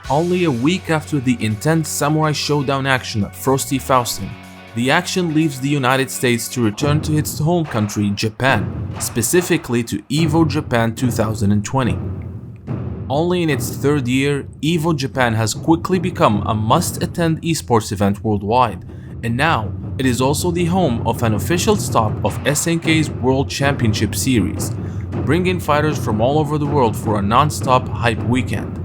Only a week after the intense Samurai Showdown action at Frosty Faustin, the action leaves the United States to return to its home country, Japan, specifically to EVO Japan 2020. Only in its third year, EVO Japan has quickly become a must-attend esports event worldwide, and now it is also the home of an official stop of SNK's World Championship Series, bringing fighters from all over the world for a non-stop hype weekend.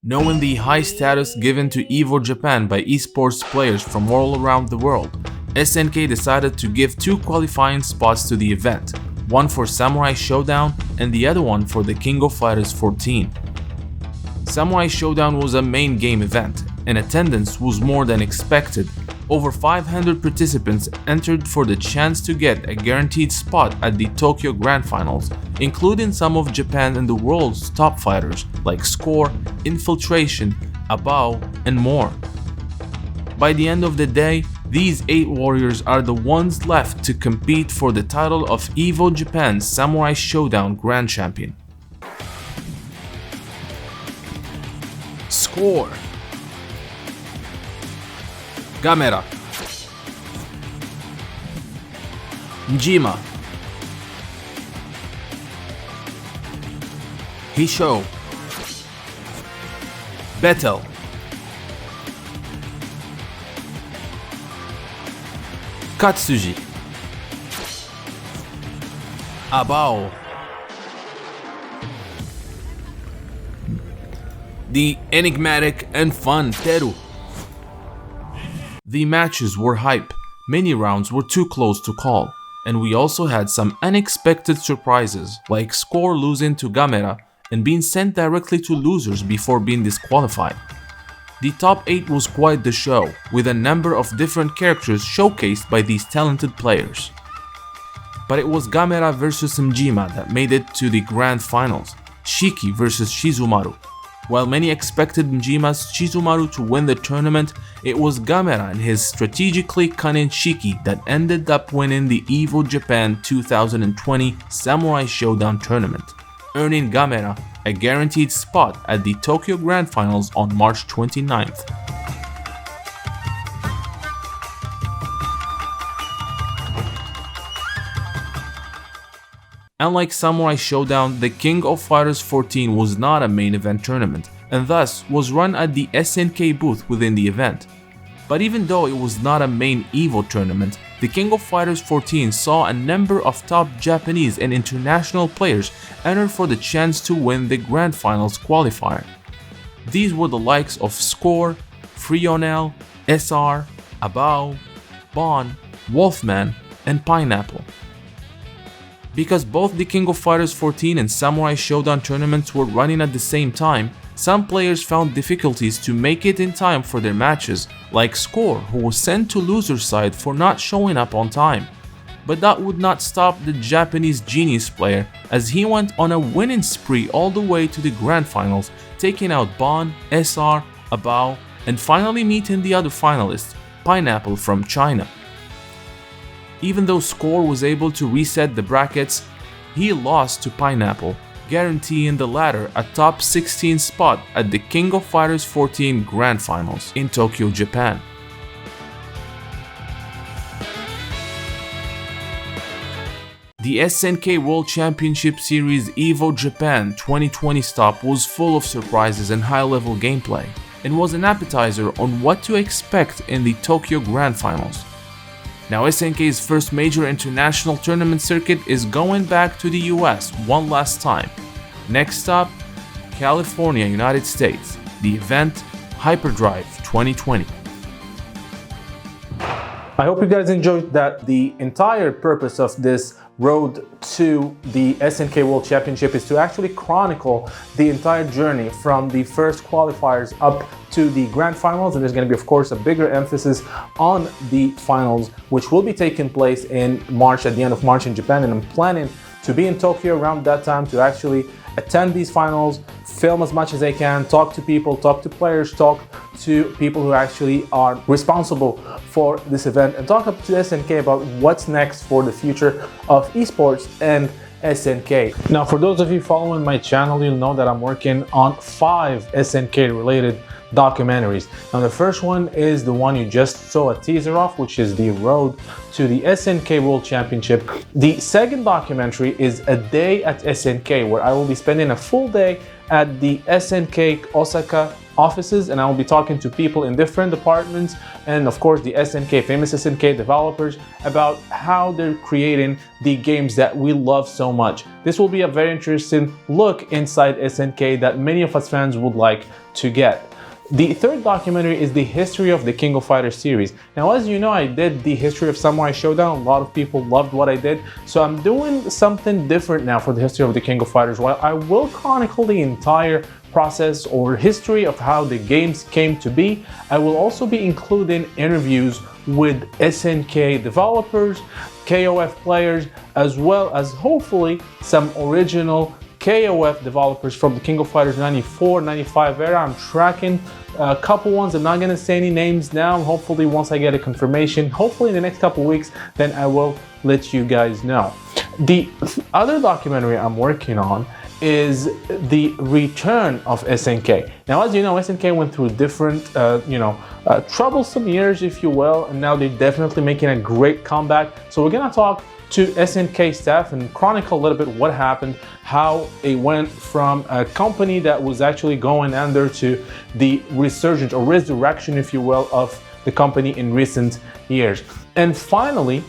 Knowing the high status given to EVO Japan by esports players from all around the world, SNK decided to give two qualifying spots to the event, one for Samurai Showdown and the other one for the King of Fighters 14. Samurai Showdown was a main game event, and attendance was more than expected. Over 500 participants entered for the chance to get a guaranteed spot at the Tokyo Grand Finals, including some of Japan and the world's top fighters like Score, Infiltration, Abao, and more. By the end of the day, these 8 warriors are the ones left to compete for the title of EVO Japan's Samurai Showdown Grand Champion. Score, Gamera, Njima, Hisho, Betel, Katsuji, Abao, the enigmatic and fun Teru. The matches were hype, many rounds were too close to call, and we also had some unexpected surprises like Score losing to Gamera and being sent directly to losers before being disqualified. The top 8 was quite the show, with a number of different characters showcased by these talented players. But it was Gamera vs Njima that made it to the grand finals, Shiki vs Shizumaru. While many expected Njima's Shizumaru to win the tournament, it was Gamera and his strategically cunning Shiki that ended up winning the EVO Japan 2020 Samurai Showdown tournament, earning Gamera a guaranteed spot at the Tokyo Grand Finals on March 29th. Unlike Samurai Showdown, the King of Fighters 14 was not a main event tournament, and thus was run at the SNK booth within the event. But even though it was not a main EVO tournament, the King of Fighters 14 saw a number of top Japanese and international players enter for the chance to win the Grand Finals qualifier. These were the likes of Score, Frionel, SR, Abao, Bon, Wolfman, and Pineapple. Because both the King of Fighters 14 and Samurai Showdown tournaments were running at the same time, some players found difficulties to make it in time for their matches, like Score, who was sent to loser's side for not showing up on time. But that would not stop the Japanese genius player, as he went on a winning spree all the way to the grand finals, taking out Bon, SR, Abao, and finally meeting the other finalist, Pineapple from China. Even though Score was able to reset the brackets, he lost to Pineapple, guaranteeing the latter a top 16 spot at the King of Fighters 14 Grand Finals in Tokyo, Japan. The SNK World Championship Series EVO Japan 2020 stop was full of surprises and high-level gameplay, and was an appetizer on what to expect in the Tokyo Grand Finals. Now SNK's first major international tournament circuit is going back to the US one last time. Next stop, California, United States. The event, Hyperdrive 2020. I hope you guys enjoyed that. The entire purpose of this road to the SNK World Championship is to actually chronicle the entire journey from the first qualifiers up to the grand finals, and there's going to be of course a bigger emphasis on the finals, which will be taking place in March, at the end of March in Japan, and I'm planning to be in Tokyo around that time to actually attend these finals, film as much as I can, talk to people, talk to players, talk to people who actually are responsible for this event, and talk up to SNK about what's next for the future of esports and SNK. Now, for those of you following my channel, you'll know that I'm working on 5 SNK related documentaries. Now, the first one is the one you just saw a teaser of, which is the road to the SNK World Championship. The second documentary is a day at SNK, where I will be spending a full day at the SNK Osaka offices, and I will be talking to people in different departments and of course the SNK, famous SNK developers, about how they're creating the games that we love so much. This will be a very interesting look inside SNK that many of us fans would like to get. The third documentary is the history of the King of Fighters series. Now, as you know, I did the history of Samurai Showdown. A lot of people loved what I did, so I'm doing something different now for the history of the King of Fighters. While I will chronicle the entire process or history of how the games came to be, I will also be including interviews with SNK developers, KOF players, as well as hopefully some original KOF developers from the King of Fighters 94, 95 era. I'm tracking a couple ones. I'm not going to say any names now. Hopefully once I get a confirmation, hopefully in the next couple weeks, then I will let you guys know. The other documentary I'm working on is the return of SNK. Now, as you know, SNK went through different, troublesome years, if you will, and now they're definitely making a great comeback. So we're gonna talk to SNK staff and chronicle a little bit what happened, how it went from a company that was actually going under to the resurgence or resurrection, if you will, of the company in recent years. And finally,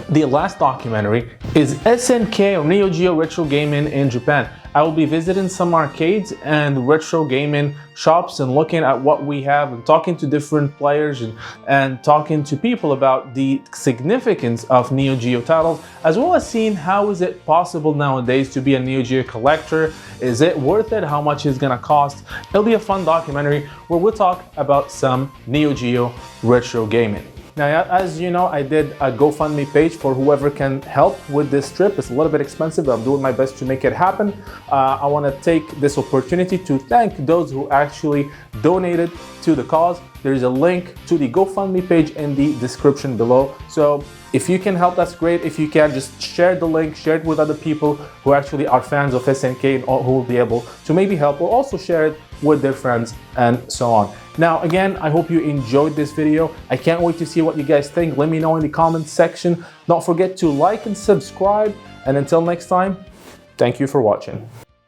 the last documentary is SNK or Neo Geo Retro Gaming in Japan. I will be visiting some arcades and retro gaming shops and looking at what we have and talking to different players and talking to people about the significance of Neo Geo titles, as well as seeing how is it possible nowadays to be a Neo Geo collector. Is it worth it? How much is it gonna cost? It'll be a fun documentary where we'll talk about some Neo Geo retro gaming. Now, as you know, I did a GoFundMe page for whoever can help with this trip. It's a little bit expensive, but I'm doing my best to make it happen. I want to take this opportunity to thank those who actually donated to the cause. There is a link to the GoFundMe page in the description below. So if you can help, that's great. If you can, just share the link, share it with other people who actually are fans of SNK and who will be able to maybe help, or also share it with their friends and so on. Now, again, I hope you enjoyed this video. I can't wait to see what you guys think. Let me know in the comments section. Don't forget to like and subscribe. And until next time, thank you for watching.